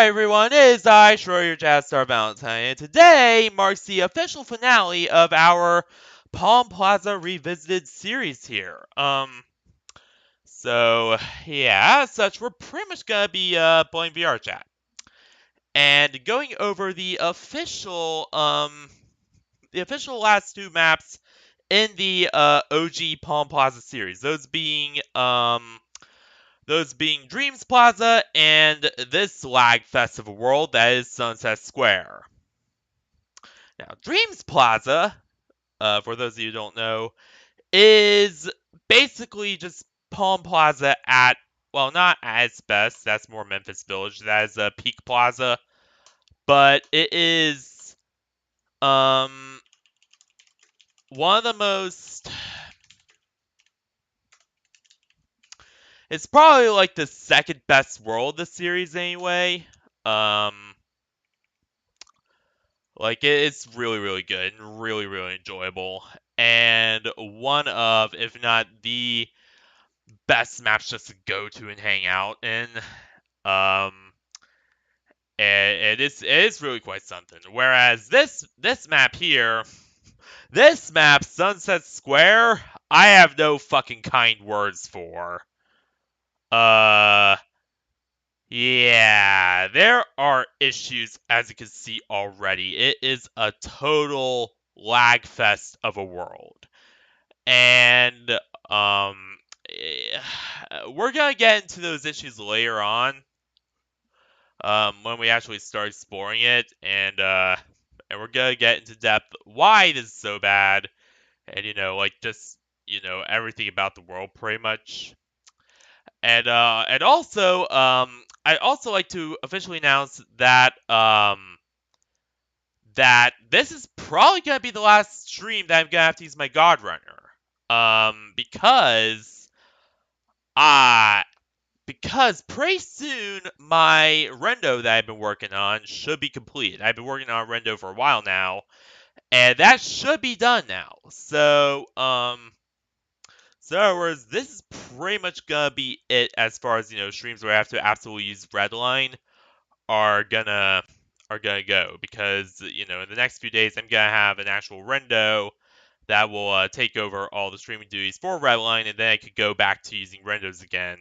Alright everyone, it is I, your Jazz Star Valentine, and today marks the official finale of our Palm Plasa Revisited Series here. So yeah, as such, we're pretty much gonna be playing VRChat. And going over the official last two maps in the OG Palm Plasa series. Those being Dreams Plaza and this lag fest of a world that is Sunset Square. Now, Dreams Plaza, for those of you who don't know, is basically just Palm Plaza at, well, not at its best. That's more Memphis Village. That is a peak plaza. But it is one of the most. It's probably like the second best world of the series anyway. Um, it's really, really good and really, really enjoyable. And one of, if not the best maps just to go to and hang out in. Um, and it is really quite something. Whereas this map here, this map, Sunset Square, I have no fucking kind words for. Uh, Yeah, there are issues as you can see already. It is a total lag fest of a world. And um eh, we're going to get into those issues later on when we actually start exploring it and we're going to get into depth why it is so bad and just everything about the world pretty much. And also, I'd also like to officially announce that this is probably gonna be the last stream that I'm gonna have to use my God Runner. Because uh because pretty soon my rendo that I've been working on should be completed. I've been working on rendo for a while now, and that should be done now. So, in other words, this is pretty much gonna be it as far as streams where I have to absolutely use Redline are gonna go because in the next few days I'm gonna have an actual rendo that will take over all the streaming duties for Redline, and then I could go back to using rendos again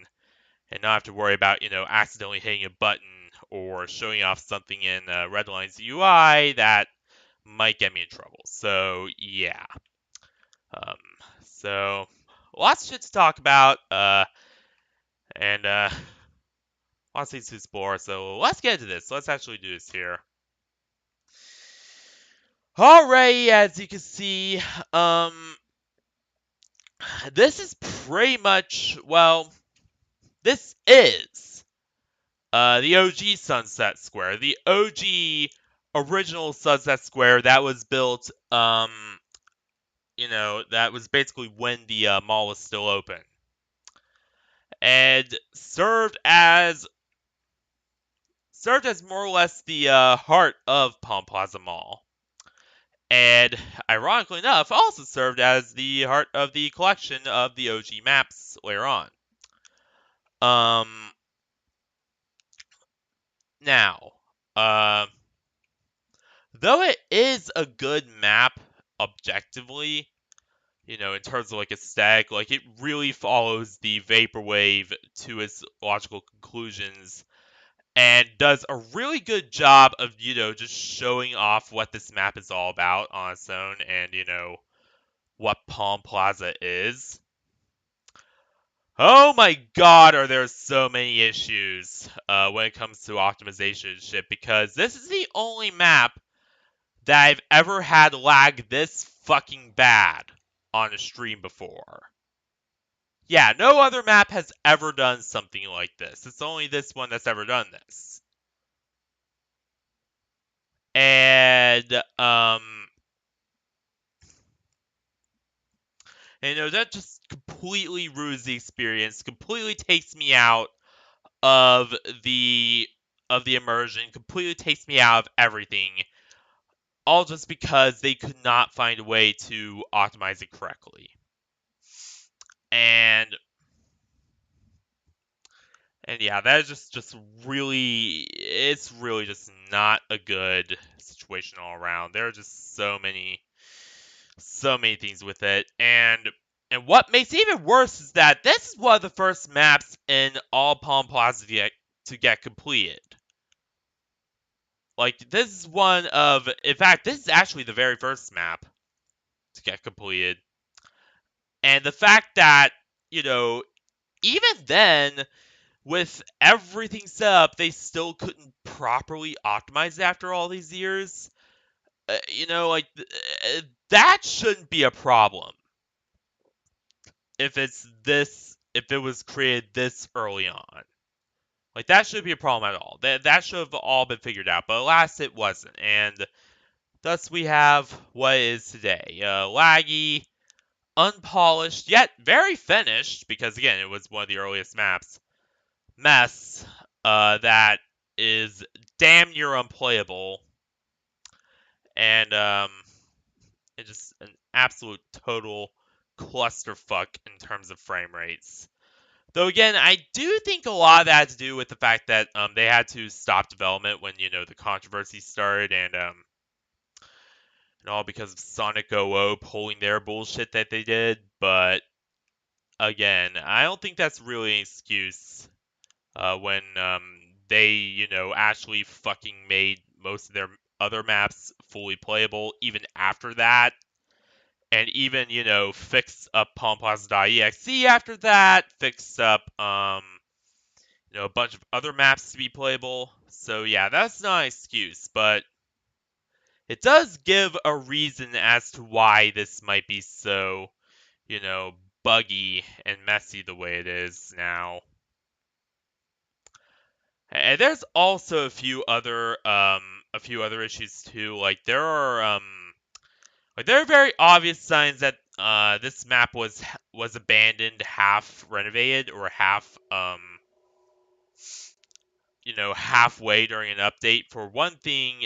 and not have to worry about accidentally hitting a button or showing off something in Redline's UI that might get me in trouble. So yeah. Um, so lots of shit to talk about, and lots of things to explore. So let's get into this. Let's actually do this here. Alright, as you can see, this is pretty much, well, this is the OG Sunset Square, the OG original Sunset Square that was built, that was basically when the mall was still open. And served as more or less the heart of Palm Plaza Mall. And ironically enough, also served as the heart of the collection of the OG maps later on. Um, Now, though it is a good map objectively, in terms of like aesthetic, like it really follows the vaporwave to its logical conclusions and does a really good job of just showing off what this map is all about on its own and what Palm Plaza is. Oh my god, are there so many issues when it comes to optimization and shit, because this is the only map that I've ever had lag this fucking bad on a stream before. Yeah, no other map has ever done something like this. It's only this one that's ever done this. And, that just completely ruins the experience, completely takes me out of the immersion, completely takes me out of everything, all just because they could not find a way to optimize it correctly. And And yeah, that is just really, it's really just not a good situation all around. There are just so many things with it, and what makes it even worse is that this is one of the first maps in all Palm Plaza to get completed. Like, this is one of, in fact, this is actually the very first map to get completed. And the fact that, you know, even then, with everything set up, they still couldn't properly optimize it after all these years. Like, that shouldn't be a problem if it was created this early on. Like, that shouldn't be a problem at all. That should have all been figured out, but alas, it wasn't. And thus we have what is today. Laggy, unpolished, yet very finished, because again, it was one of the earliest maps. Mess that is damn near unplayable, and it's just an absolute total clusterfuck in terms of frame rates. Though again, I do think a lot of that had to do with the fact that they had to stop development when the controversy started, and all because of Sonic 00 pulling their bullshit that they did. But again, I don't think that's really an excuse when they actually fucking made most of their other maps fully playable even after that. And even, fixed up Palm Plaza.exe after that, fixed up a bunch of other maps to be playable. So yeah, that's not an excuse, but it does give a reason as to why this might be so, buggy and messy the way it is now. And there's also a few other issues too. There are very obvious signs that this map was abandoned, half renovated, or halfway during an update. For one thing,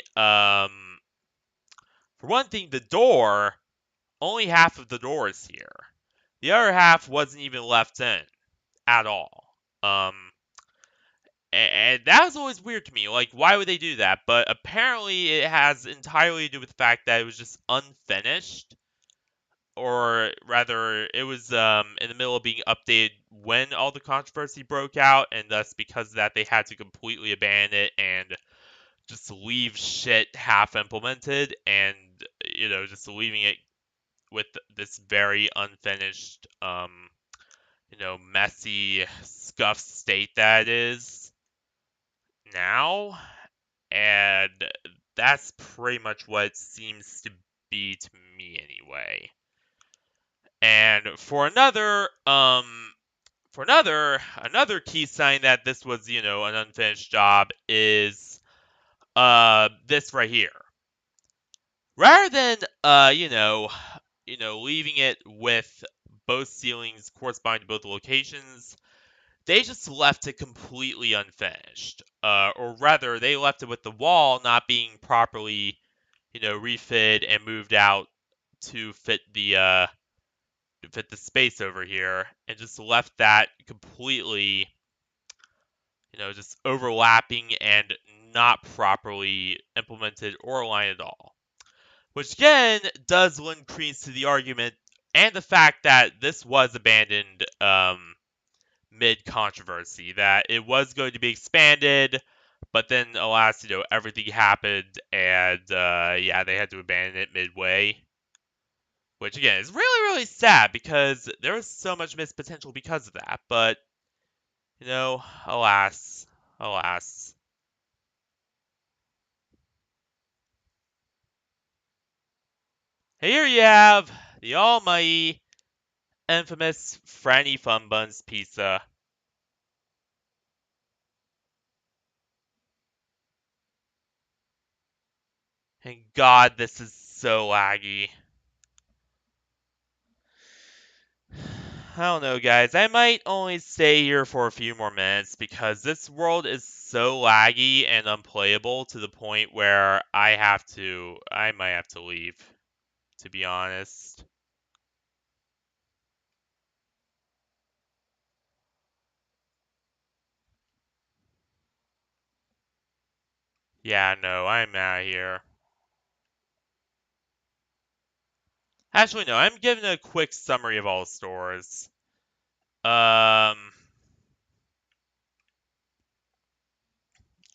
the door, only half of the door is here. The other half wasn't even left in at all. And that was always weird to me. Like, why would they do that? But apparently, it has entirely to do with the fact that it was just unfinished, or rather, it was in the middle of being updated when all the controversy broke out, and thus, because of that, they had to completely abandon it and just leave shit half implemented, and just leaving it with this very unfinished, messy, scuffed state that it is now. And that's pretty much what it seems to be to me anyway. And another key sign that this was, an unfinished job is this right here. Rather than leaving it with both ceilings corresponding to both locations, they just left it completely unfinished. Or rather, they left it with the wall not being properly, refitted and moved out to fit the space over here, and just left that completely, just overlapping and not properly implemented or aligned at all. Which again does lend credence to the argument and the fact that this was abandoned mid-controversy, that it was going to be expanded, but then alas, everything happened, and yeah, they had to abandon it midway. Which again is really, really sad because there was so much missed potential because of that, but alas, alas. Here you have the almighty, infamous Franny Fun Buns pizza. And God, this is so laggy. I don't know, guys. I might only stay here for a few more minutes because this world is so laggy and unplayable to the point where I might have to leave, to be honest. Yeah, no, I'm out of here. Actually, no, I'm giving a quick summary of all the stores. Um,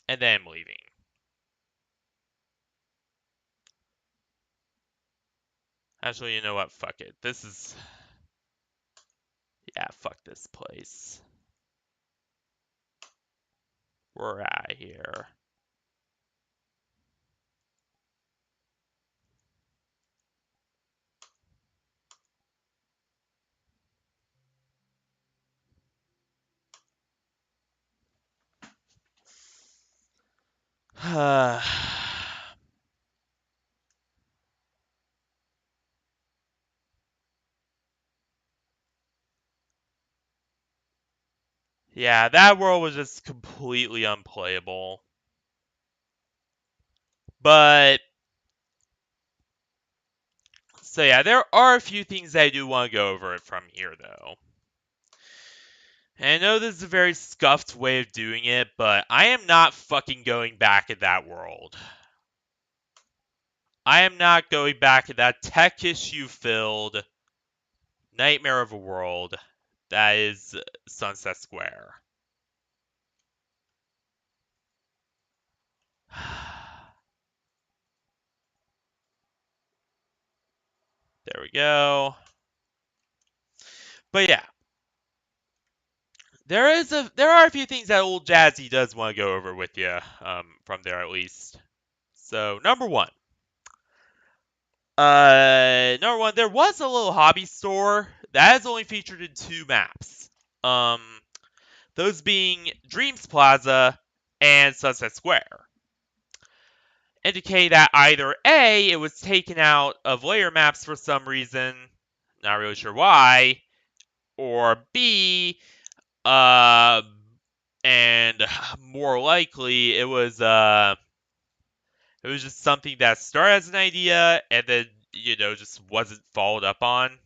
and then I'm leaving. Actually, you know what? Fuck it. Yeah, fuck this place. We're out of here. Yeah, that world was just completely unplayable. But, so yeah, there are a few things I do want to go over from here, though. And I know this is a very scuffed way of doing it, but I am not fucking going back in that world. I am not going back in that tech issue filled nightmare of a world that is Sunset Square. There we go. But yeah, there are a few things that old Jazzy does want to go over with you, from there at least. So number one, there was a little hobby store that is only featured in 2 maps. Um, those being Dreams Plaza and Sunset Square. Indicate that either A, it was taken out of layer maps for some reason, not really sure why, or B, uh, and more likely it was just something that started as an idea and then just wasn't followed up on.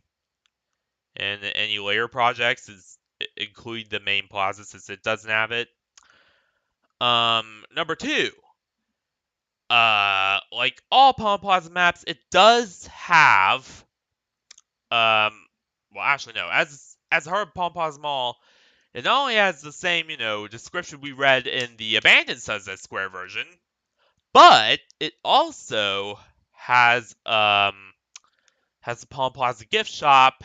And any layer projects is including the main plaza since it doesn't have it. Number two, like all Palm Plaza maps, it does have well actually no, as Hard Palm Plaza Mall, it not only has the same, description we read in the abandoned Sunset Square version, but it also has the Palm Plaza gift shop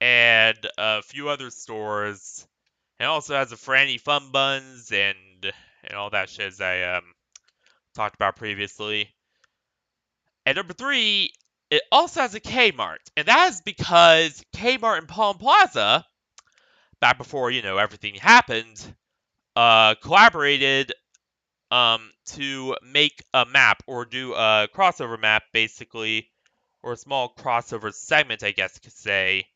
and a few other stores. It also has a Franny Fun Buns and all that shit as I talked about previously. And number three, it also has a Kmart, and that is because Kmart and Palm Plaza, back before everything happened, collaborated to make a map or do a crossover map, basically, or a small crossover segment, I guess you could say,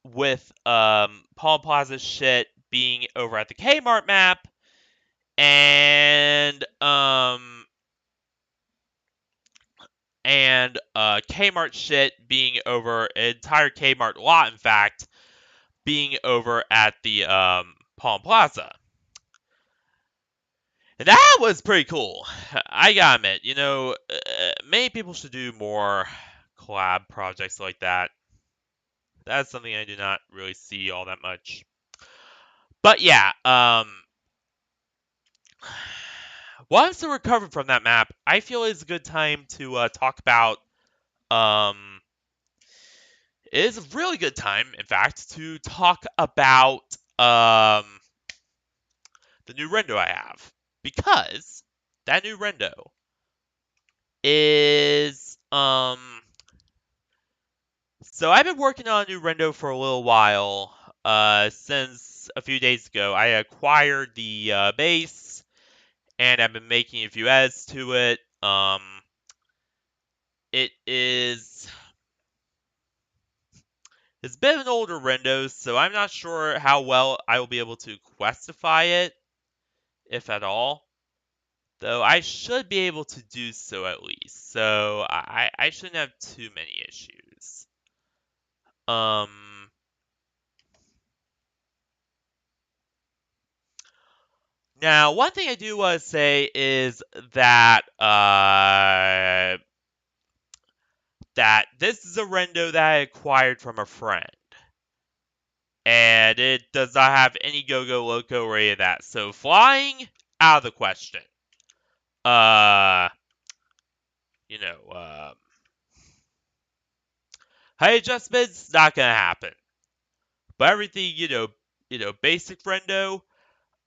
with Palm Plaza shit being over at the Kmart map, and Kmart shit being over an entire Kmart lot, in fact, being over at the Palm Plaza. And that was pretty cool. I gotta admit, many people should do more collab projects like that. That's something I do not really see all that much. But yeah, once I recover from that map, I feel it's a good time to talk about. It is a really good time, in fact, to talk about the new rendo I have, because that new rendo is So I've been working on a new rendo for a little while. Since a few days ago, I acquired the base, and I've been making a few edits to it. It is it's been an older rendo, so I'm not sure how well I will be able to questify it, if at all. Though I should be able to do so at least, so I shouldn't have too many issues. Um, Now, one thing I do want to say is that that this is a rendo that I acquired from a friend, and it does not have any go-go loco or any of that. So flying, out of the question. Uh, you know, height adjustments not gonna happen. But everything, basic rendo,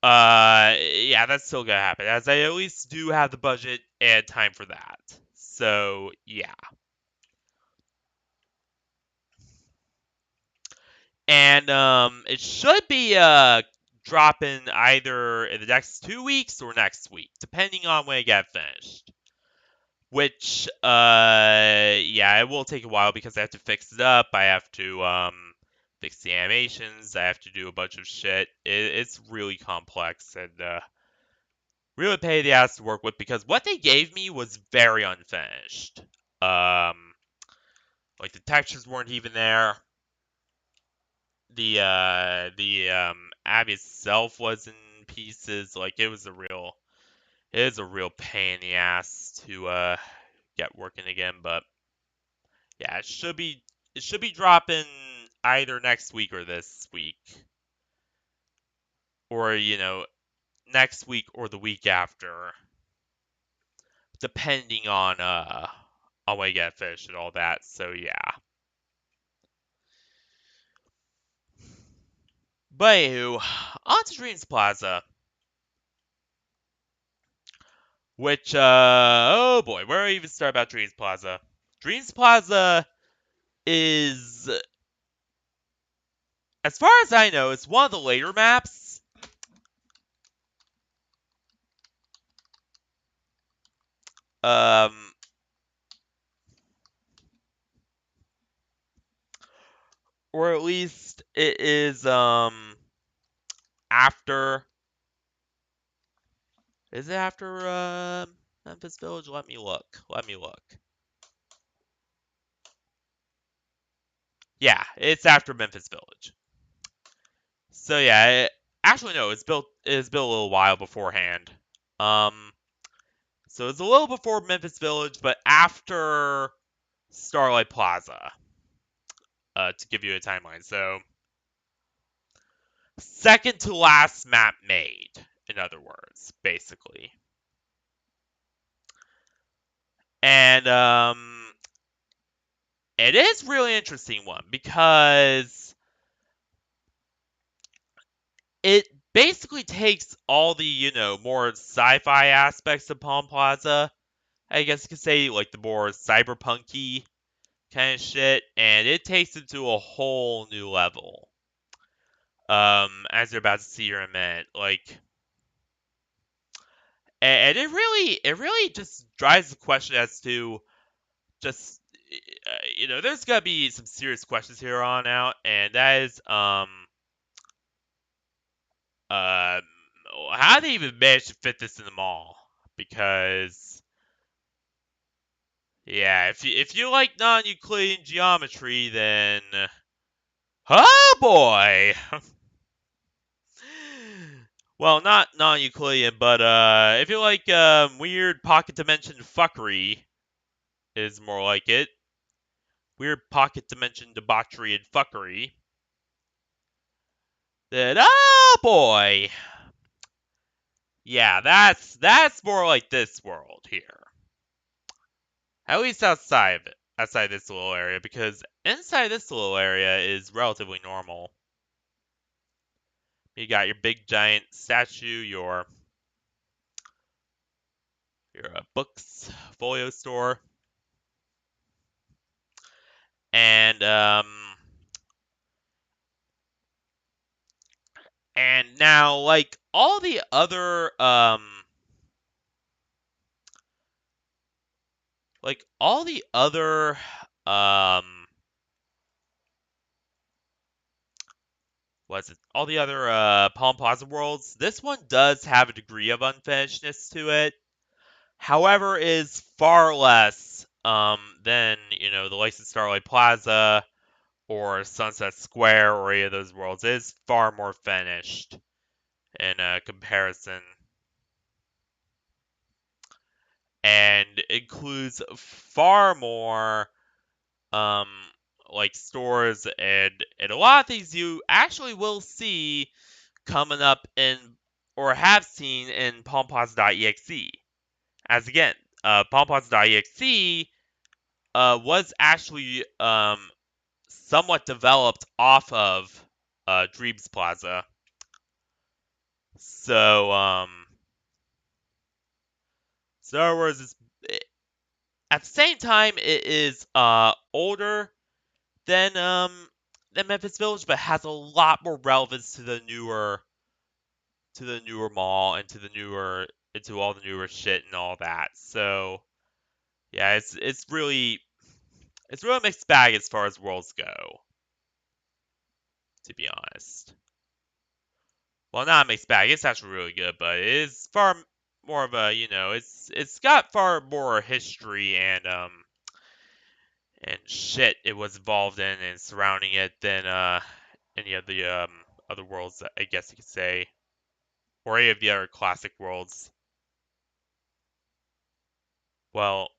yeah, that's still gonna happen, as I at least do have the budget and time for that. So yeah. And it should be dropping either in the next 2 weeks or next week, depending on when I get finished. Which yeah, it will take a while because I have to fix it up. I have to fix the animations. I have to do a bunch of shit. It's really complex and really pay the ass to work with because what they gave me was very unfinished. Like the textures weren't even there. The app itself was in pieces. Like it is a real pain in the ass to get working again. But yeah, it should be dropping either next week or this week, or next week or the week after, depending on when I get finished and all that. So yeah. But anywho, on to Dreams Plaza. Which, oh boy, where do I even start about Dreams Plaza? Dreams Plaza is, as far as I know, it's one of the later maps. Um, or at least it is, after. Is it after, Memphis Village? Let me look. Let me look. Yeah, it's after Memphis Village. So yeah, actually no, it was built a little while beforehand. Um, so it's a little before Memphis Village, but after Starlight Plaza. To give you a timeline, so second to last map made, in other words, basically. And it is a really interesting one because it basically takes all the, more sci-fi aspects of Palm Plaza, I guess you could say, like the more cyberpunky kind of shit, and it takes it to a whole new level. As you're about to see here in a minute, like, and it really just drives the question as to just, there's gotta be some serious questions here on out, and that is, um, how do they even manage to fit this in the mall? Because, yeah, if you like non-Euclidean geometry, then, oh boy. Well, not non-Euclidean, but if you like weird pocket dimension fuckery, is more like it. Weird pocket dimension debauchery and fuckery. Then, oh boy, yeah, that's more like this world here. At least outside of it, outside this little area, because inside this little area is relatively normal. You got your big giant statue, your books folio store, and now like all the other um what's it all the other Palm Plaza worlds, this one does have a degree of unfinishedness to it. However, is far less than, the likes of Starlight Plaza or Sunset Square or any of those worlds. It is far more finished in comparison. and includes far more um like stores and a lot of things you actually will see coming up in or have seen in Palm Plaza.exe. As again, Palm Plaza.exe was actually somewhat developed off of Dreams Plaza. So Star Wars is at the same time it is older than Memphis Village, but has a lot more relevance to the newer mall and to the newer into all the newer shit and all that. So yeah, it's really a mixed bag as far as worlds go, to be honest. Well, not a mixed bag. It's actually really good, but it is far more of a it's got far more history and shit it was involved in and surrounding it than any of the other worlds, I guess you could say, or any of the other classic worlds. Well,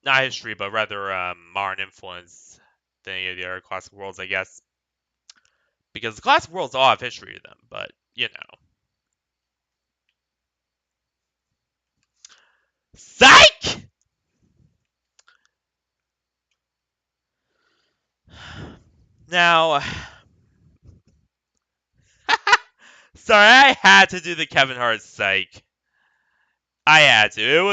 not history, but rather modern influence than any of the other classic worlds, I guess. Because the classic worlds all have history to them, but Psych! Now, sorry, I had to do the Kevin Hart psych. I had to. It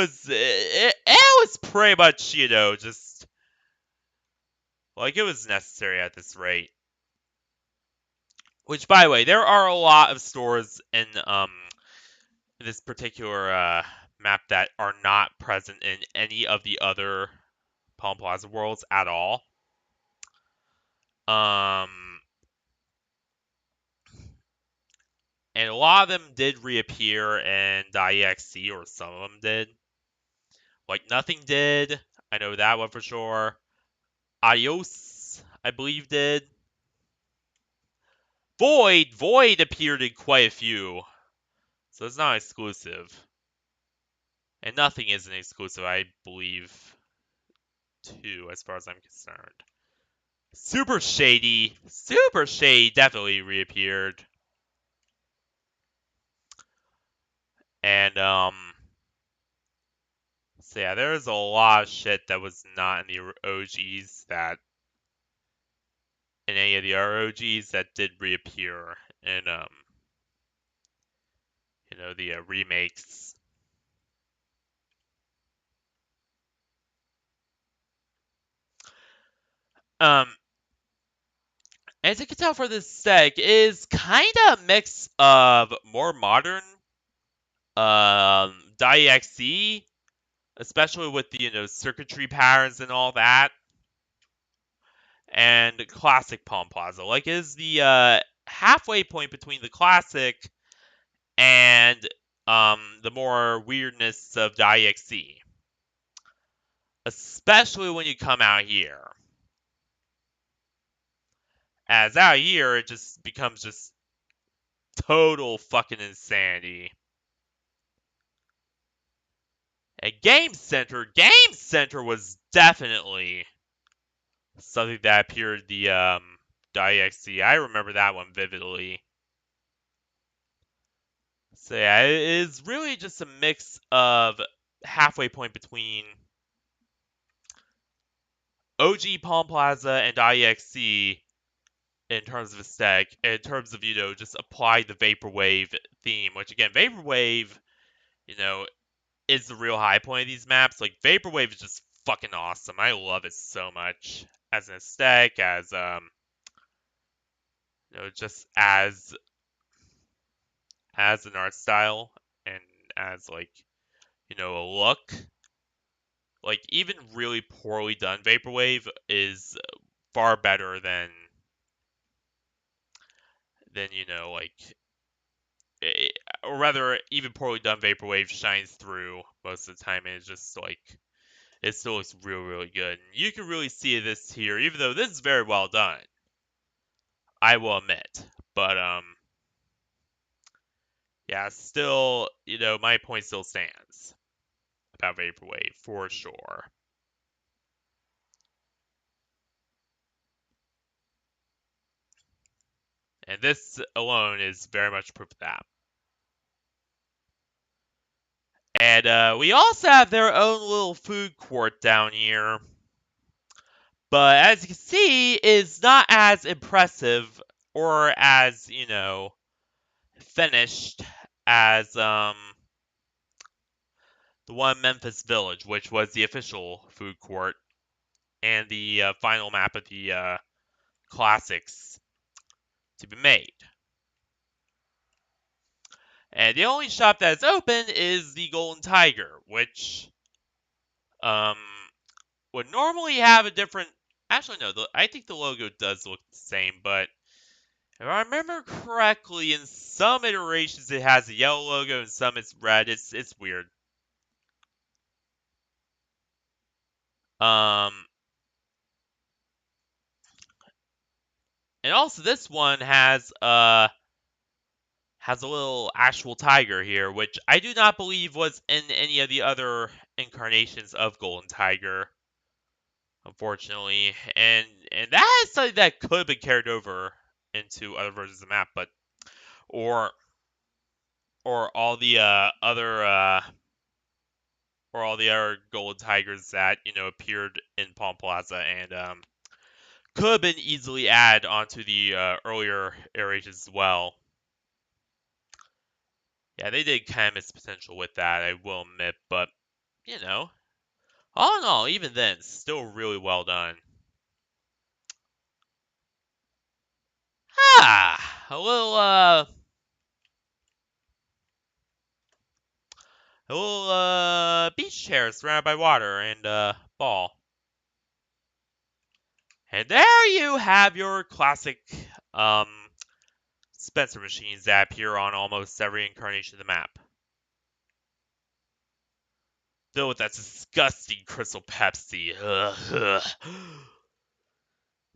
was pretty much, just like it was necessary at this rate. Which, by the way, there are a lot of stores in this particular map that are not present in any of the other Palm Plaza worlds at all. Um, and a lot of them did reappear in .exe, or some of them did. Like Nothing did. I know that one for sure. Adios, I believe, did. Void appeared in quite a few, so it's not exclusive. And Nothing isn't exclusive, I believe, too, as far as I'm concerned. Super Shady definitely reappeared. And so yeah, there's a lot of shit that was not in the OGs that in any of the ROGs that did reappear in the remakes. Um, as you can tell for this deck, is kind of a mix of more modern .exe, especially with the circuitry patterns and all that, and classic Palm Plaza. Like, it is the halfway point between the classic and the more weirdness of .exe, especially when you come out here. As out here, it just becomes just total fucking insanity. And Game Center was definitely something that appeared the .exe. I remember that one vividly. So yeah, it is really just a mix of halfway point between OG Palm Plaza and .exe in terms of aesthetic, in terms of just apply the vaporwave theme. Which again, vaporwave, you know, is the real high point of these maps. Like, vaporwave is just fucking awesome. I love it so much as an aesthetic, as just as an art style, and as like a look. Like, even really poorly done vaporwave is far better than like eh, or rather, even poorly done vaporwave shines through most of the time, and it's just like it still looks really, really good. And you can really see this here, even though this is very well done, I will admit. But yeah, still, my point still stands. about Vaporwave for sure. And this alone is very much proof of that. And we also have their own little food court down here. But as you can see, it's not as impressive or as, finished as the one in Memphis Village, which was the official food court and the final map of the classics to be made. And the only shop that is open is the Golden Tiger, which um, would normally have a different. Actually, no. I think the logo does look the same, but if I remember correctly, in some iterations it has a yellow logo, and some it's red. It's weird. Um, and also this one has a little actual tiger here, which I do not believe was in any of the other incarnations of Golden Tiger, unfortunately. And that is something that could have been carried over into other versions of the map, but or or all the other Golden Tigers that appeared in Palm Plaza and could have been easily added onto the earlier iterations as well. Yeah, they did kind of miss potential with that, I will admit, but all in all, even then, still really well done. A little beach chair surrounded by water and ball. And there you have your classic um Spencer machines that appear on almost every incarnation of the map. Filled with that disgusting Crystal Pepsi. Ugh.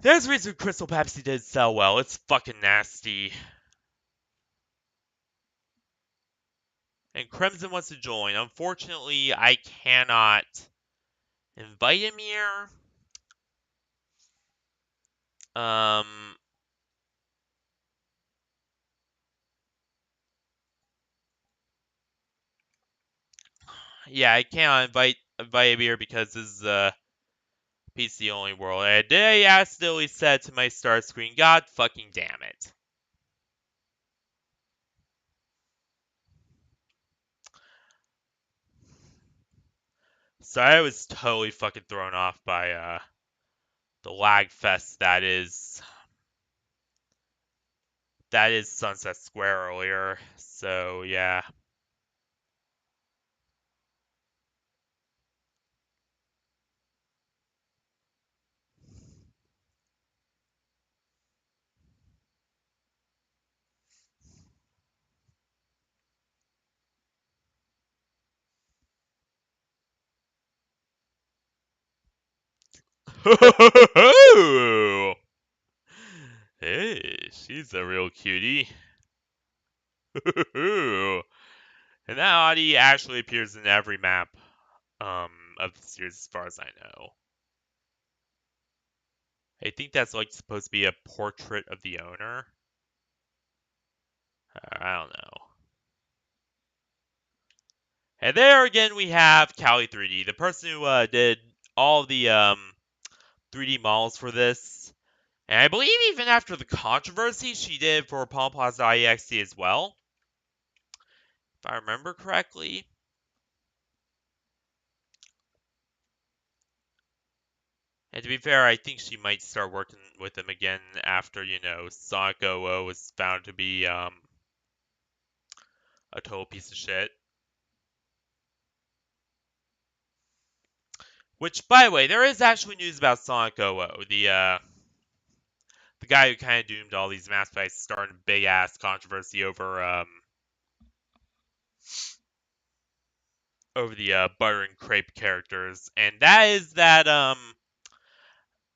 There's a reason Crystal Pepsi did sell well. It's fucking nasty. And Crimson wants to join. Unfortunately, I cannot invite him here. Um, yeah, I can't invite him here because this is a PC only world. And I accidentally said to my start screen, God fucking damn it. So I was totally fucking thrown off by the lag fest that is Sunset Square earlier. So yeah. Hey, she's a real cutie. And that Audie actually appears in every map of the series as far as I know. I think that's like supposed to be a portrait of the owner. I don't know. And there again we have Cali 3D, the person who did all the 3D models for this. And I believe even after the controversy, she did for Palm Plasa IEXD as well, if I remember correctly. And to be fair, I think she might start working with him again after, Sonic 00 was found to be a total piece of shit. Which, by the way, there is actually news about Sonic 00. The guy who kind of doomed all these mass fights starting a big ass controversy over the butter and crepe characters, and that is that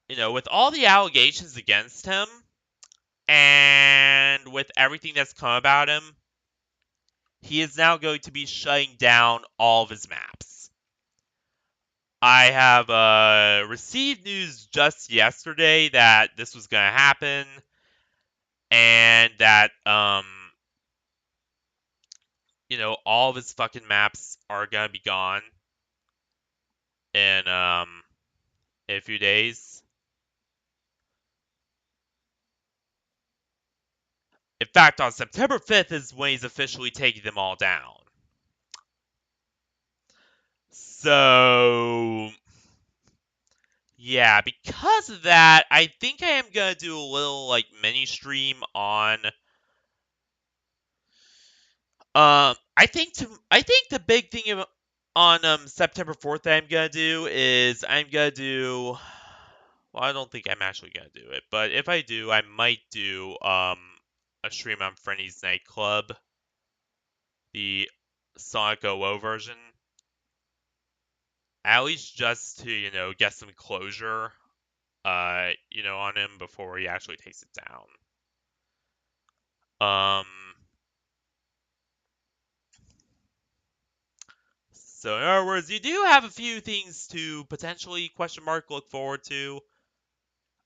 with all the allegations against him and with everything that's come about him, he is now going to be shutting down all of his maps. I have received news just yesterday that this was gonna happen, and that all of his fucking maps are gonna be gone in a few days. In fact, on September 5th is when he's officially taking them all down. So, yeah, because of that, I think I am gonna do a little like mini stream on. I think the big thing on September 4th that I'm gonna do is I'm gonna do. Well, I don't think I'm actually gonna do it, but if I do, I might do a stream on Freddy's Nightclub, the Sonic OO version, at least just to get some closure on him before he actually takes it down. Um, so in other words, you do have a few things to potentially question mark look forward to.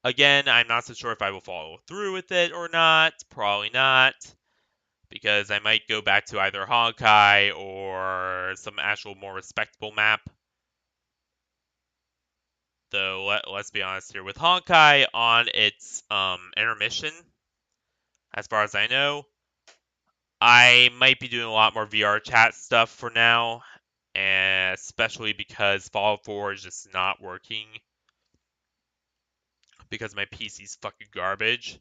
Again, I'm not so sure if I will follow through with it or not. Probably not, because I might go back to either Honkai or some actual more respectable map. Though let's be honest here, with Honkai on its intermission, as far as I know, I might be doing a lot more VRChat stuff for now, and especially because Fallout 4 is just not working because my PC's fucking garbage.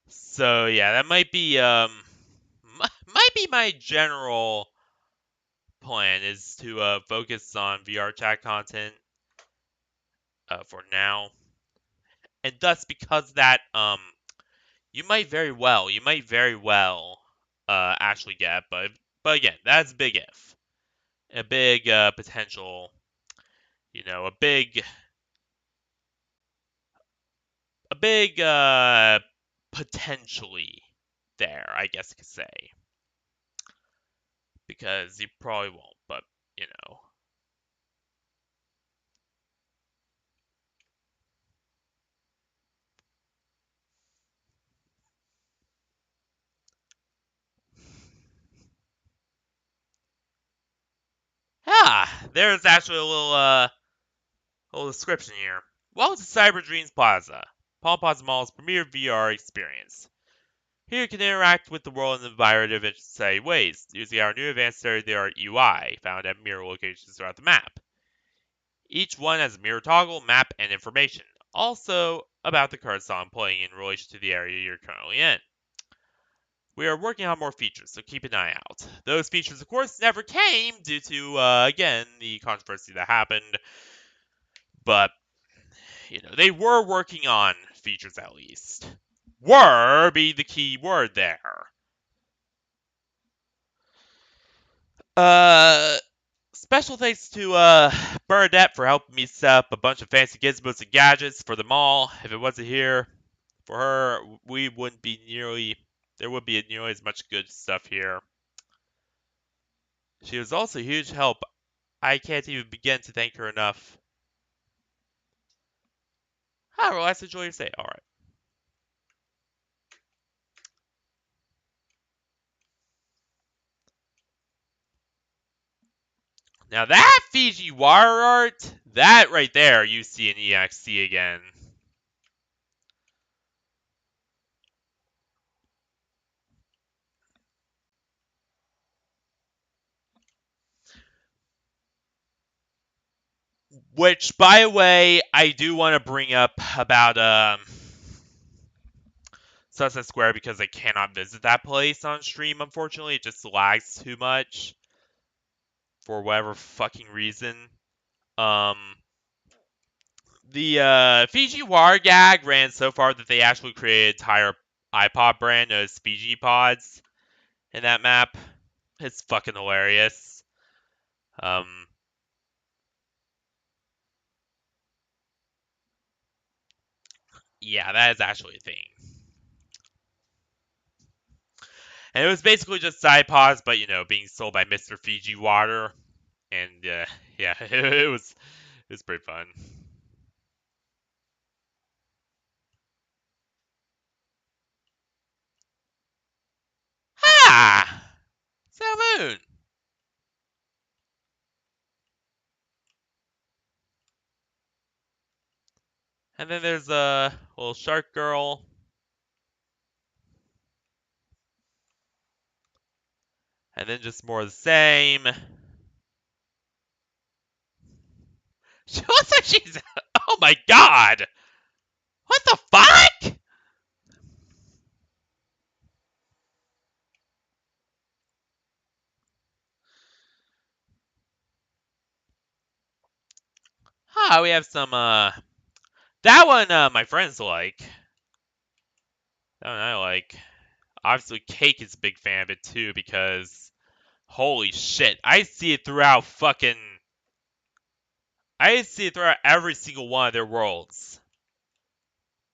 So yeah, that might be my general plan is to focus on VRChat content for now, and thus because that you might very well actually get, but again, that's a big if, a big potential, a big potentially there, I guess you could say, because you probably won't, but you know. There's actually a little description here. Welcome to Cyber Dreams Plaza, Palm Plaza Mall's premier VR experience. Here you can interact with the world in a variety of exciting ways, using our new advanced state-of-the-art UI found at mirror locations throughout the map. Each one has a mirror toggle, map, and information, also about the current song playing in relation to the area you're currently in. We are working on more features, so keep an eye out. Those features, of course, never came due to, again, the controversy that happened, but, they were working on features at least. Were being the key word there. Uh, Special thanks to Bernadette for helping me set up a bunch of fancy gizmos and gadgets for the mall. If it wasn't here for her, we wouldn't be nearly there would be nearly as much good stuff here. She was also a huge help. I can't even begin to thank her enough. However, let's enjoy your stay. All right. Now that Fiji wire art, that right there, you see an EXC again. Which, by the way, I do want to bring up about Sunset Square because I cannot visit that place on stream. Unfortunately, it just lags too much for whatever fucking reason. Um, the Fiji War gag ran so far that they actually created an entire iPod brand as Fiji Pods in that map. It's fucking hilarious. Um, yeah, that is actually a thing. And it was basically just side pods, but being sold by Mr. Fiji Water, and yeah, it was pretty fun. Ah, Sailor Moon. And then there's a little shark girl. And then just more of the same. She looks like she's. Oh my god! What the fuck? We have some, That one, my friends like. That one I like. Obviously, Cake is a big fan of it too because. Holy shit. I see it throughout fucking. I see it throughout every single one of their worlds.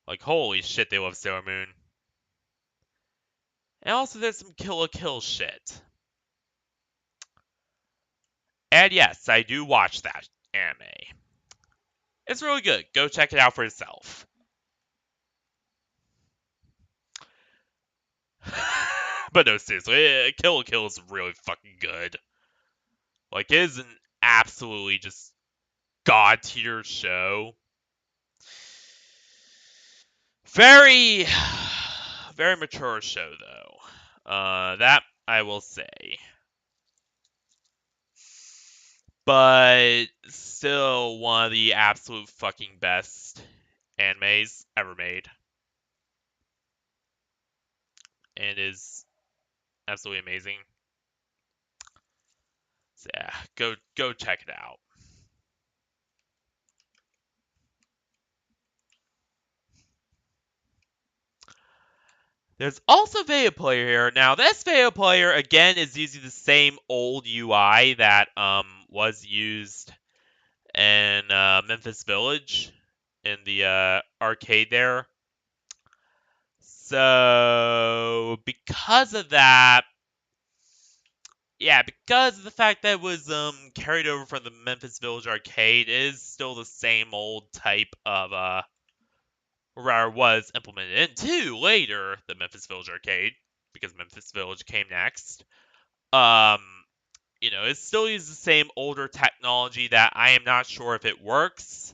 Like, holy shit, they love Sailor Moon. And also, there's some Kill la Kill shit. And yes, I do watch that anime. It's really good. Go check it out for yourself. But no, seriously, Kill la Kill is really fucking good. Like, it is an absolutely just god tier show. Very, very mature show though. That I will say. But still one of the absolute fucking best animes ever made. And is absolutely amazing. So yeah, go check it out. There's also Video Player here. Now this Video Player again is using the same old UI that was used in Memphis Village in the arcade there. So because of that, yeah, because of the fact that it was carried over from the Memphis Village arcade, it is still the same old type of or rather was implemented into later the Memphis Village arcade because Memphis Village came next. Um, it still uses the same older technology that I am not sure if it works.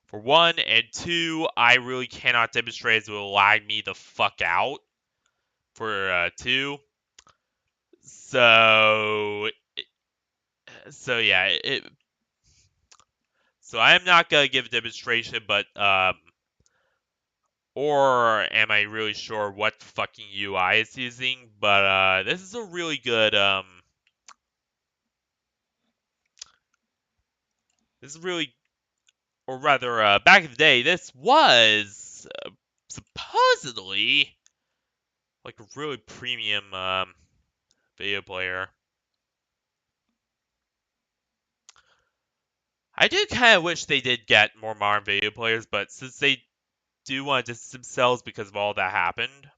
For one, and two, I really cannot demonstrate as it will lag me the fuck out. For two, so yeah, so I am not gonna give a demonstration, but or am I really sure what fucking UI it's using? But this is a really good this is really, or rather, back in the day, this was supposedly like a really premium video player. I do kind of wish they did get more modern video players, but since they do want to distance themselves because of all that happened,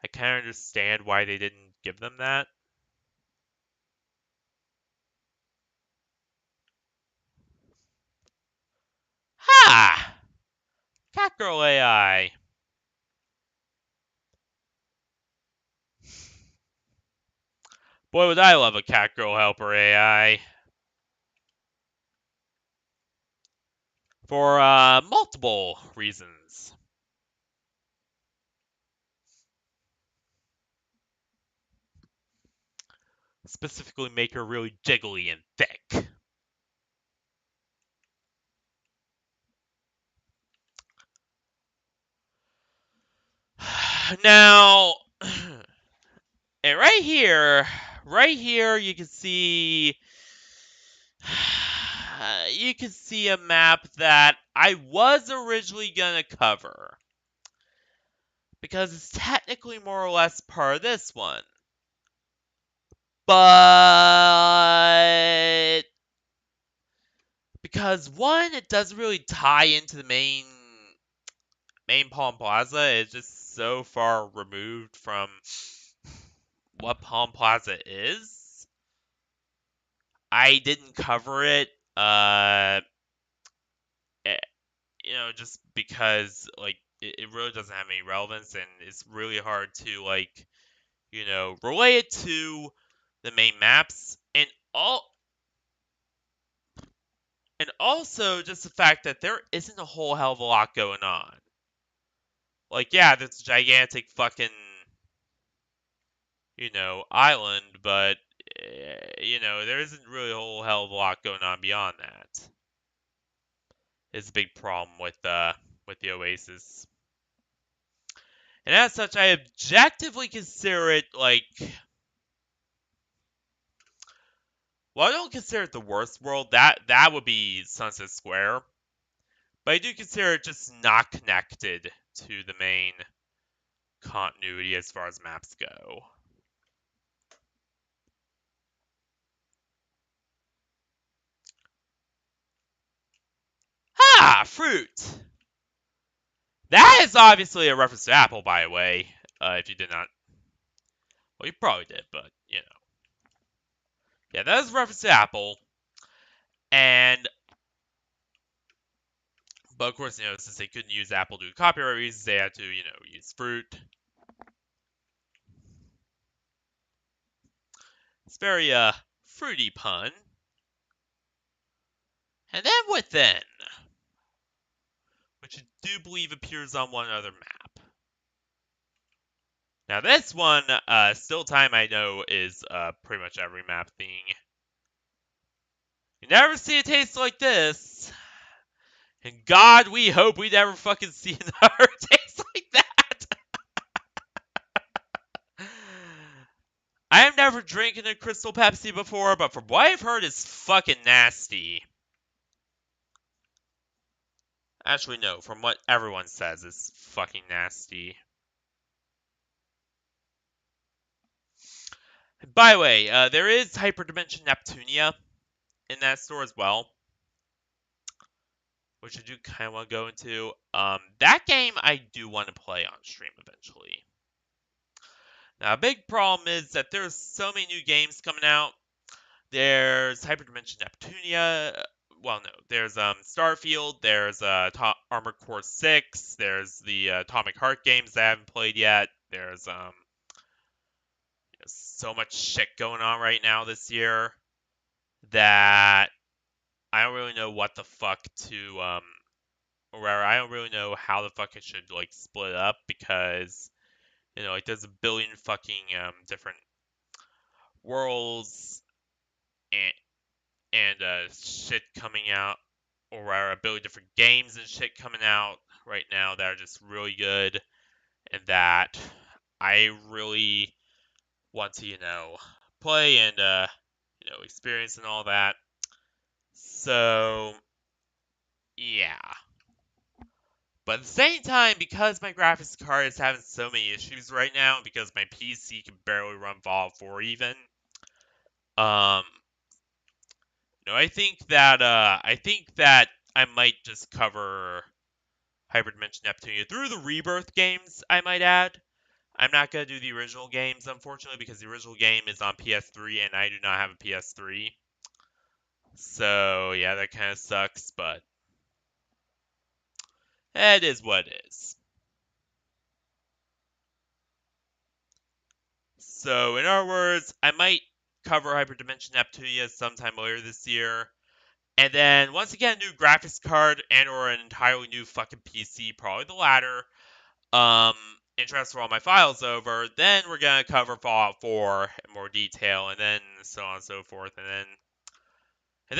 I kind of understand why they didn't give them that. Ha! Catgirl AI. Boy, would I love a Catgirl helper AI. For multiple reasons. Specifically, make her really jiggly and thick. Now, and right here, you can see a map that I was originally gonna cover because it's technically more or less part of this one, but because one, it doesn't really tie into the main Palm Plaza. It's just so far removed from what Palm Plaza is. I didn't cover it. Eh, just because it really doesn't have any relevance, and it's really hard to relate it to the main maps, and also just the fact that there isn't a whole hell of a lot going on. Like, yeah, this gigantic fucking island, but there isn't really a whole hell of a lot going on beyond that. It's a big problem with the Oasis. And as such, I objectively consider it well, I don't consider it the worst world. That would be Sunset Square. But I do consider it just not connected to the main continuity as far as maps go. Ah, fruit! That is obviously a reference to Apple, by the way. If you did not. Well, you probably did, but, Yeah, that is a reference to Apple. And But of course, since they couldn't use Apple due to copyright reasons, they had to, use fruit. It's very fruity pun. And then within, which I do believe appears on one other map. Now this one, still time I know is pretty much every map thing. You never see a taste like this. And God, we hope we never fucking see another taste like that. I have never drinking a Crystal Pepsi before, but from what I've heard, it's fucking nasty. Actually, no. From what everyone says, it's fucking nasty. By the way, there is Hyperdimension Neptunia in that store as well, which I do kind of want to go into. That game I do want to play on stream eventually. Now, a big problem is that there's so many new games coming out. There's Hyperdimension Neptunia. Well, no. There's Starfield. There's Armored Core 6. There's the Atomic Heart games that I haven't played yet. There's so much shit going on right now this year that I don't really know what the fuck to or I don't really know how the fuck I should split up because there's a billion fucking different worlds and shit coming out, or a billion different games and shit coming out right now that are just really good and that I really want to play and experience and all that. So yeah. But at the same time, because my graphics card is having so many issues right now, because my PC can barely run Fallout 4 even, um, I think that I might just cover Hyperdimension Neptunia through the Rebirth games, I might add. I'm not gonna do the original games, unfortunately, because the original game is on PS3 and I do not have a PS3. So yeah, that kind of sucks, but it is what it is. So, in other words, I might cover Hyperdimension Neptunia sometime later this year. And then, once again, a new graphics card and or an entirely new fucking PC, probably the latter, and transfer all my files over. Then we're going to cover Fallout 4 in more detail, and then so on and so forth. And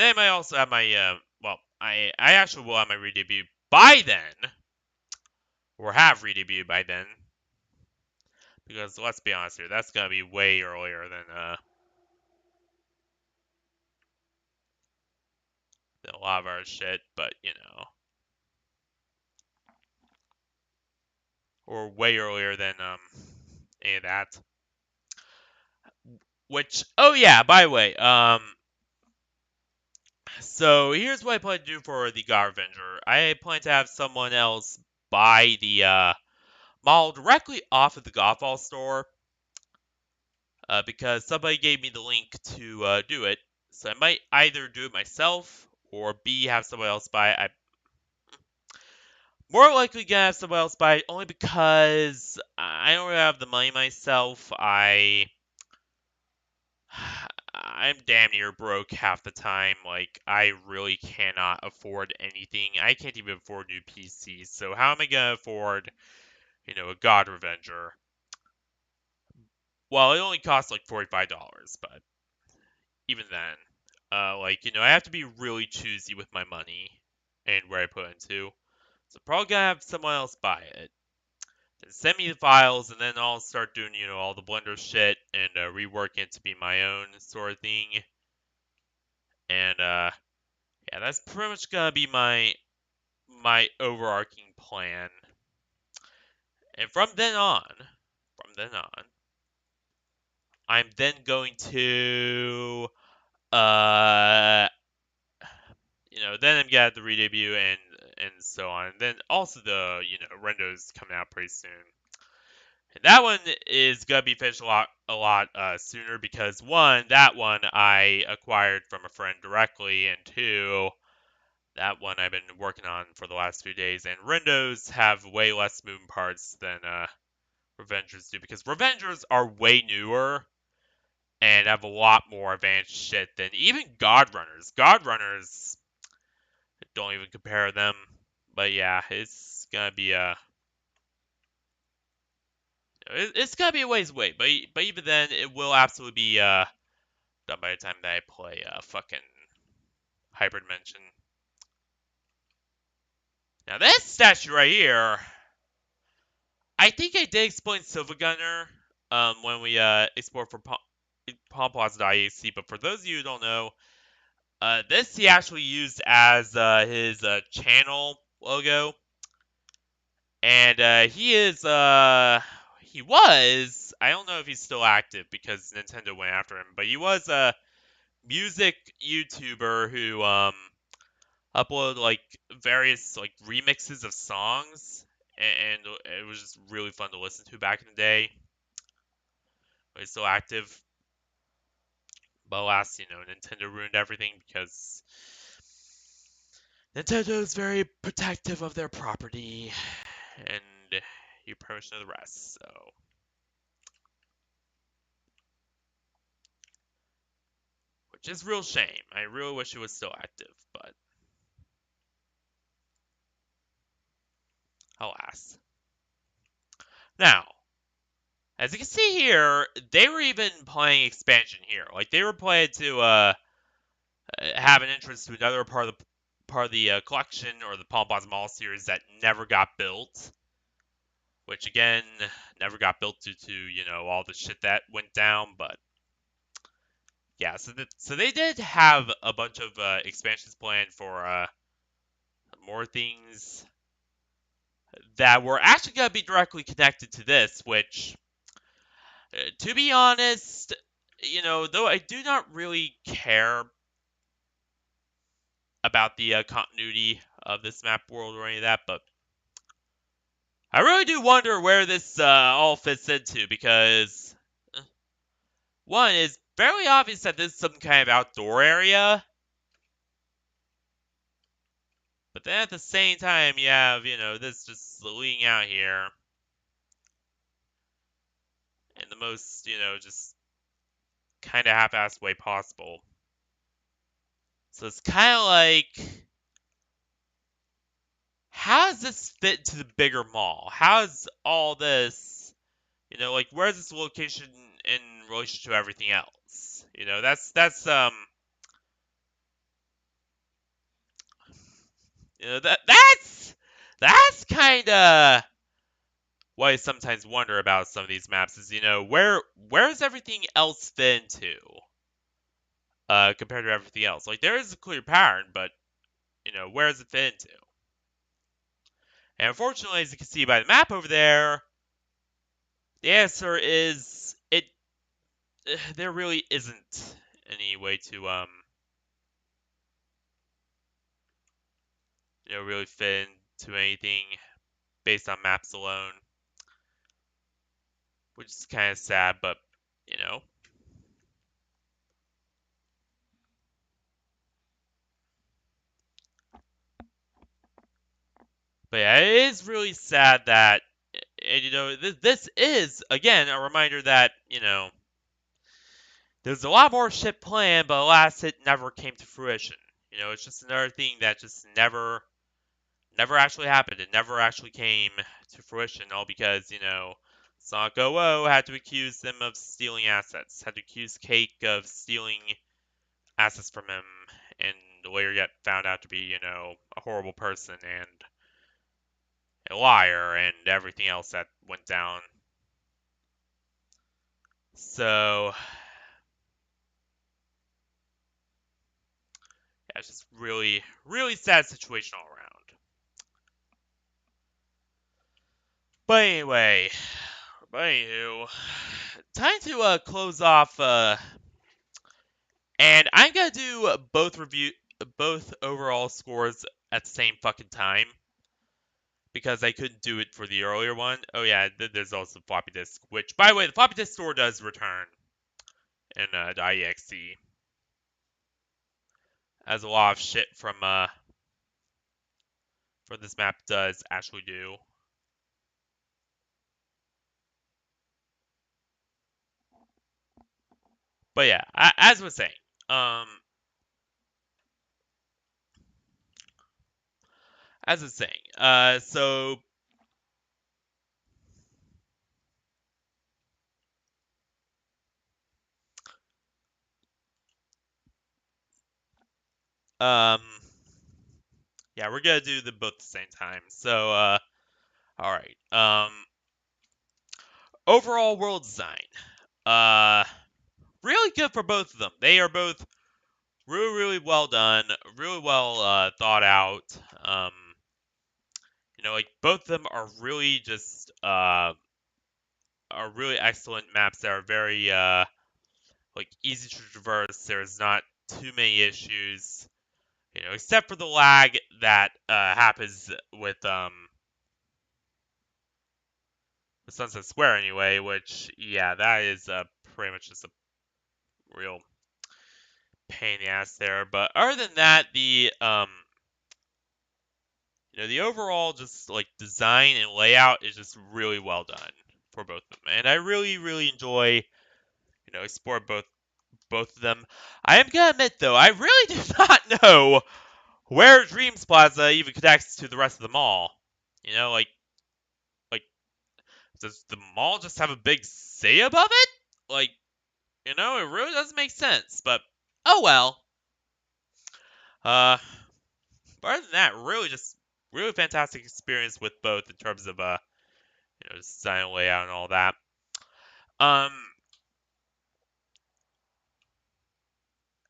then I might also have my, I actually will have my re-debut by then, or have re-debuted by then. Because let's be honest here, that's gonna be way earlier than a lot of our shit, but or way earlier than any of that. Which, oh yeah, by the way, so here's what I plan to do for the God Avenger. I plan to have someone else buy the model directly off of the Godfall store. because somebody gave me the link to do it. So I might either do it myself or B, have someone else buy it. I more likely gonna have someone else buy it only because I don't really have the money myself. I'm damn near broke half the time. Like, I really cannot afford anything. I can't even afford new PCs. So how am I gonna afford, a God Revenger? Well, it only costs like $45, but even then, I have to be really choosy with my money and where I put into. So probably gonna have someone else buy it. Then send me the files, and then I'll start doing, all the Blender shit and reworking it to be my own sort of thing. And yeah, that's pretty much gonna be my overarching plan. And from then on, I'm then going to uh then I'm gonna have the re-debut and so on. And then also the Rendo's coming out pretty soon. And that one is gonna be finished a lot sooner because one, that one I acquired from a friend directly, and two, that one I've been working on for the last few days. And Rendos have way less moving parts than Revengers do because Revengers are way newer and have a lot more advanced shit than even God Runners. God Runners don't even compare them. But yeah, it's gonna be a ways away. But even then, it will absolutely be done by the time that I play fucking Hyperdimension. Now this statue right here, I think I did explain Silver Gunner when we explored for Palm Plasa.exe. But for those of you who don't know, this he actually used as his channel logo, and he was, I don't know if he's still active because Nintendo went after him, but he was a music YouTuber who uploaded like various like remixes of songs, and it was just really fun to listen to back in the day. But he's still active. But alas, Nintendo ruined everything because Nintendo is very protective of their property, and you pretty much know the rest. So, which is real shame. I really wish it was still active, but alas. Now, as you can see here, they were even playing expansion here. Like they were planning to have an entrance to another part of the collection or the Palm Plasa Mall series that never got built. Which again, never got built due to all the shit that went down. But yeah, so they did have a bunch of expansions planned for more things that were actually gonna be directly connected to this. Which, to be honest, though I do not really care about the continuity of this map world or any of that, but I really do wonder where this all fits into because one is fairly obvious that this is some kind of outdoor area, but then at the same time you have this just leading out here in the most just kind of half-assed way possible. So it's kind of like, how does this fit into the bigger mall? How is all this, like where's this location in relation to everything else? That's kind of what I sometimes wonder about some of these maps is, where's everything else fit into compared to everything else? Like there is a clear pattern, but where does it fit into? And unfortunately, as you can see by the map over there, the answer is there really isn't any way to really fit into anything based on maps alone, which is kind of sad, but you know But yeah, it is really sad that, and this is again a reminder that there's a lot more shit planned, but alas, it never came to fruition. It's just another thing that just never actually happened. It never actually came to fruition, all because, Sonic 00 had to accuse them of stealing assets, had to accuse Cake of stealing assets from him, and later yet found out to be, a horrible person and a liar and everything else that went down. So, yeah, it's just really, really sad situation all around. But anyway, anywho, time to close off. And I'm gonna do both overall scores at the same fucking time because I couldn't do it for the earlier one. Oh yeah, there's also floppy disk, which by the way, the floppy disk store does return in .exe, as a lot of shit from this map does actually do. But yeah, as I was saying, um, as I was saying, so um, yeah, we're gonna do them both at the same time. So all right, overall world design, uh, really good for both of them. They are both really, really well done, really well thought out. Um, like both of them are really just are really excellent maps that are very like easy to traverse. There's not too many issues, except for the lag that happens with Sunset Square anyway. Which yeah, that is pretty much just a real pain in the ass there. But other than that, the overall just like design and layout is just really well done for both of them, and I really, really enjoy explore both of them. I am gonna admit though, I really do not know where Dreams Plaza even connects to the rest of the mall. Like does the mall just have a big say above it? Like, it really doesn't make sense. But oh well. Uh, but other than that, really just really fantastic experience with both in terms of design layout and all that. Um,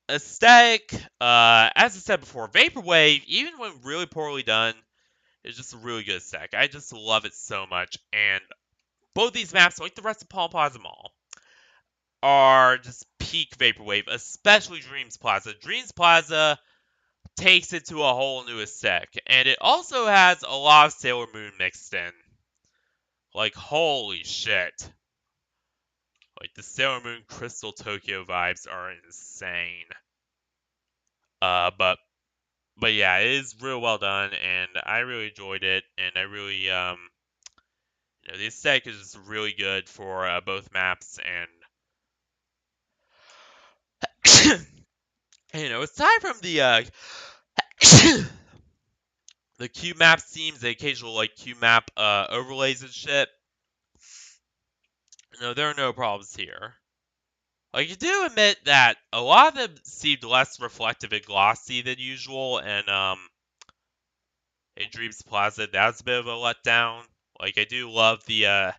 aesthetic, as I said before, Vaporwave, even when really poorly done, is just a really good aesthetic. I just love it so much, and both these maps, like the rest of Palm Plaza Mall, are just peak Vaporwave, especially Dreams Plaza. Dreams Plaza takes it to a whole new aesthetic, and it also has a lot of Sailor Moon mixed in. Like, holy shit. Like, the Sailor Moon Crystal Tokyo vibes are insane. But yeah, it is real well done, and I really enjoyed it, and I really the aesthetic is just really good for both maps, and aside from the cube map themes, the occasional like cube map overlays and shit, there are no problems here. Like, you do admit that a lot of them seemed less reflective and glossy than usual, and in Dreams Plaza, that was a bit of a letdown. Like, I do love the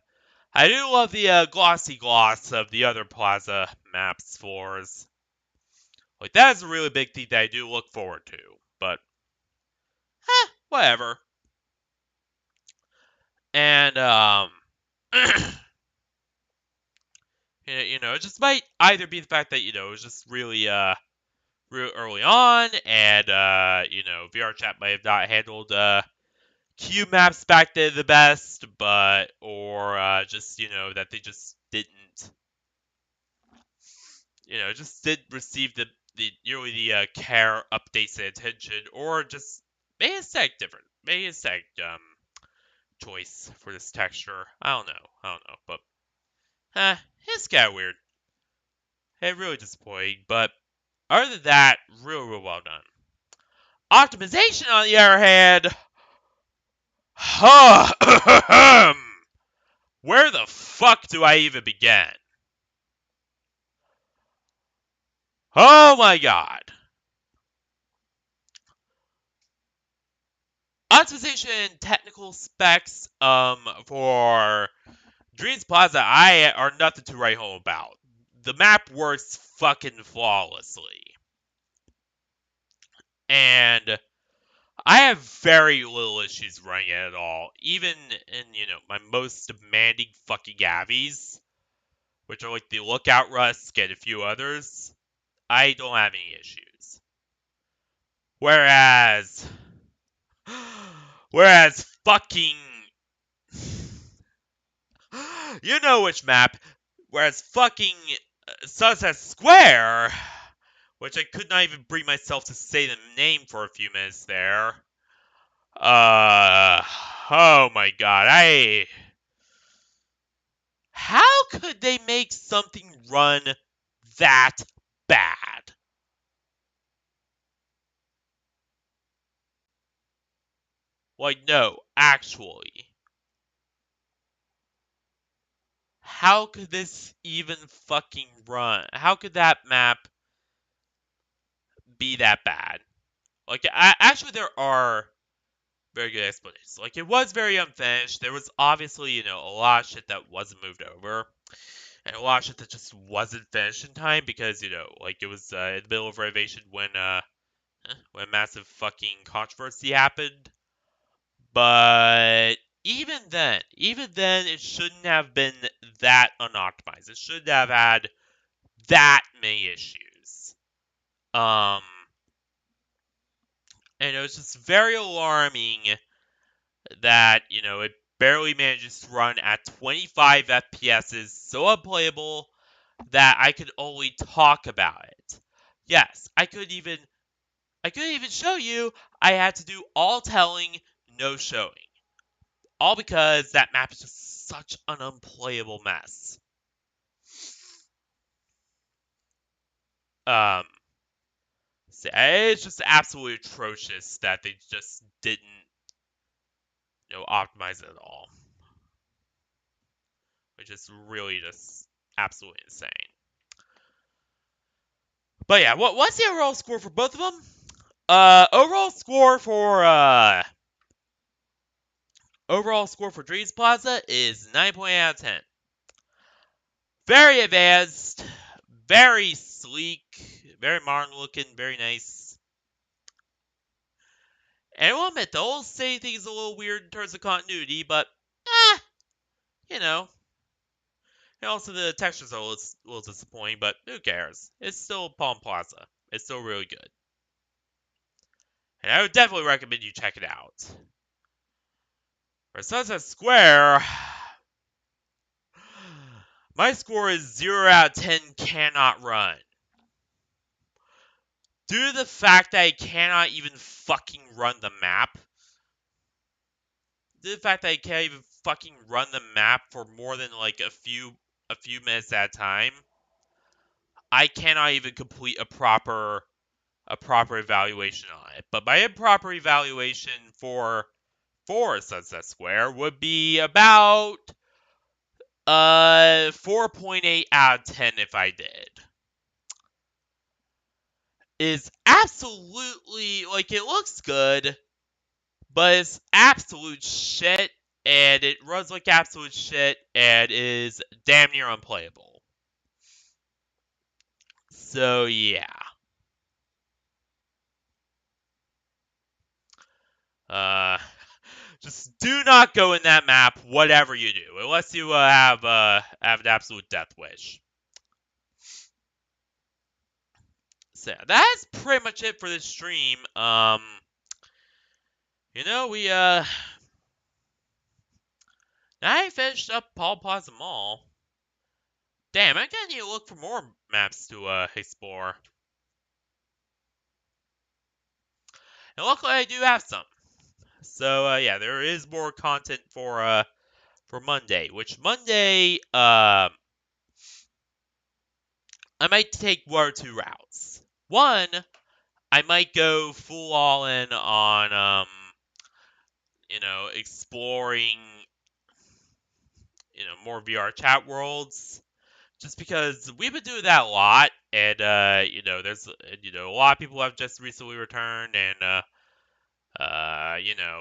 glossy gloss of the other Plaza maps floors. Like, that is a really big thing that I do look forward to. But, whatever. And, it just might either be the fact that, it was just really, real early on, and, VRChat might have not handled, cube maps back then the best, or just, that they just didn't just did receive the care, updates, and attention, or just may have said different. May have said choice for this texture. I don't know, but it's kind of weird. Hey, really disappointing, but other than that, real well done. Optimization, on the other hand, where the fuck do I even begin? Oh my god. Optimization and technical specs for Dreams Plaza I are nothing to write home about. The map works fucking flawlessly. And I have very little issues running it at all. Even in, my most demanding fucking Avies, which are like the Lookout Rusk and a few others, I don't have any issues. Whereas fucking you know which map. Whereas fucking Sunset Square, which I could not even bring myself to say the name for a few minutes there. Oh my god, how could they make something run that bad? Like, no, actually. How could this even fucking run? How could that map be that bad? Like, actually, there are very good explanations. Like, it was very unfinished. There was obviously, a lot of shit that wasn't moved over. And a lot of shit that just wasn't finished in time because, like, it was in the middle of renovation when massive fucking controversy happened. But even then, it shouldn't have been that unoptimized. It shouldn't have had that many issues. Um, and it was just very alarming that, it barely manages to run at 25 FPS, so unplayable that I could only talk about it. Yes, I could even show you I had to do all telling, no showing. All because that map is just such an unplayable mess. Um, so it's just absolutely atrocious that they just didn't, optimize it at all. Which is really just absolutely insane. But yeah, what's the overall score for both of them? Overall score for Dreams Plaza is 9.8 out of 10. Very advanced, very sleek, very modern looking, very nice. And I will admit, the whole city thing is a little weird in terms of continuity, but, you know. And also the textures are a little disappointing, but who cares? It's still Palm Plaza. It's still really good. And I would definitely recommend you check it out. For Sunset Square, my score is 0 out of 10 cannot run. Due to the fact that I cannot even fucking run the map, due to the fact that I can't even fucking run the map for more than like a few minutes at a time, I cannot even complete a proper evaluation on it. But my improper evaluation for Sunset Square would be about 4.8 out of 10 if I did. Is absolutely, like, it looks good, but it's absolute shit, and it runs like absolute shit, and is damn near unplayable. So, yeah. Just do not go in that map, whatever you do, unless you have an absolute death wish. So that's pretty much it for this stream. We I finished up Palm Plaza Mall. Damn, I'm gonna need to look for more maps to explore. And luckily I do have some. So yeah, there is more content for Monday. Which Monday, I might take one or two routes. One, I might go full all in on exploring more VRChat worlds. Just because we've been doing that a lot, and there's a lot of people have just recently returned, and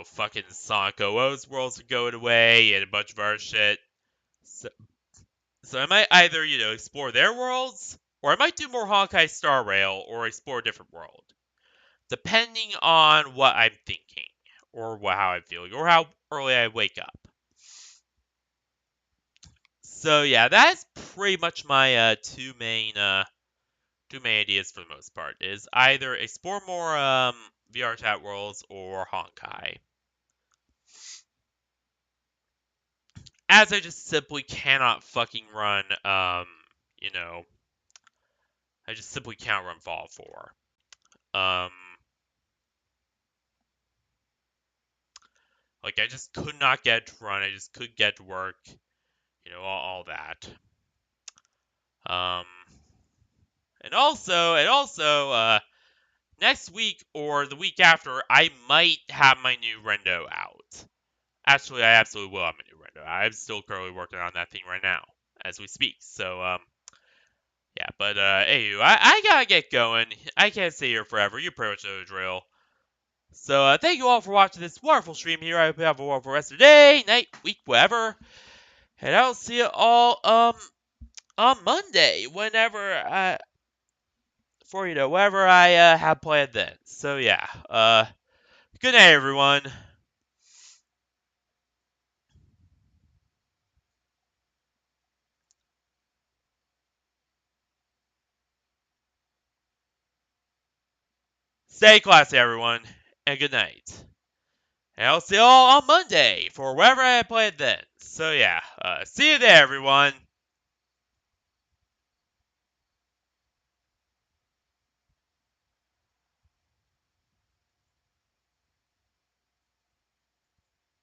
fucking Sonic OO's worlds are going away, and a bunch of other shit. So, so I might either explore their worlds, or I might do more Honkai Star Rail, or explore a different world, depending on what I'm thinking, or how I'm feeling, or how early I wake up. So yeah, that's pretty much my two main ideas for the most part. Is either explore more VRChat worlds or Honkai. As I just simply cannot fucking run you know, I just simply can't run Fall 4. Like I just could not get to run, I just couldn't get to work, all that. Um and also, next week or the week after, I might have my new rendo out. Actually, I absolutely will have my new rendo. I'm still currently working on that thing right now as we speak. So, yeah. But, anywho, I gotta get going. I can't stay here forever. You pretty much know the drill. So, thank you all for watching this wonderful stream here. I hope you have a wonderful rest of the day, night, week, whatever. And I'll see you all, on Monday, whatever I, have planned then. So, yeah. Good night, everyone. Stay classy, everyone, and good night. And I'll see you all on Monday for wherever I play then. So yeah, see you there, everyone.